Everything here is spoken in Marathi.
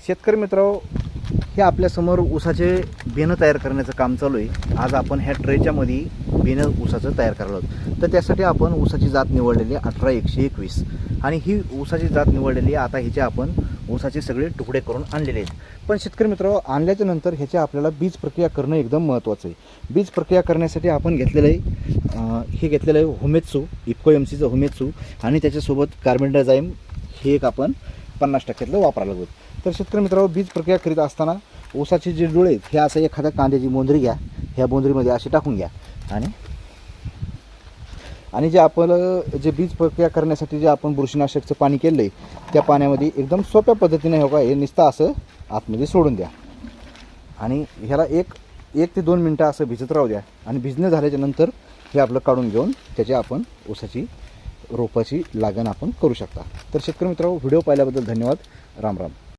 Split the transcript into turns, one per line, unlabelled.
शेतकरी मित्रांनो, हे आपल्यासमोर ऊसाचे बियाणं तयार करण्याचं काम चालू आहे। आज आपण ह्या ट्रेच्या मध्ये बियाणं ऊसाचं तयार करलो आहोत। तर त्यासाठी आपण ऊसाची जात निवडलेली 18121 आणि ही ऊसाची जात निवडलेली आता ह्याचे आपण ऊसाचे सगळे तुकडे करून आणलेले आहेत। पण शेतकरी मित्रांनो, आणल्याच्या नंतर ह्याचे आपल्याला बीज प्रक्रिया करणं एकदम महत्त्वाचं आहे। बीज प्रक्रिया करण्यासाठी आपण घेतलेलं आहे हे घेतलेलं आहे हुमेत्सू, इफको एमसीचं हुमेत्सू आणि त्याच्यासोबत कार्बेंडाझाईम हे एक आपण 50% वापरायला लागतो। तर शेतकरी मित्रांनो, बीज प्रक्रिया करीत असताना ऊसाचे जे डोळे हे असं एखाद्या कांद्याची बोंद्री घ्या, ह्या बोंद्रीमध्ये असे टाकून घ्या आणि जे आपलं जे बीज प्रक्रिया करण्यासाठी जे आपण बुरशीनाशकचं पाणी केलं आहे त्या पाण्यामध्ये एकदम सोप्या पद्धतीने हे नुसतं असं आतमध्ये सोडून द्या आणि ह्याला एक ते 2 मिनटं असं भिजत राहू द्या आणि भिजणं झाल्याच्या नंतर हे आपलं काढून घेऊन त्याची आपण ऊसाची रोपाची लागण आपण करू शकता। तर शेतकरी मित्रांनो, व्हिडिओ पाहिल्याबद्दल धन्यवाद। राम राम।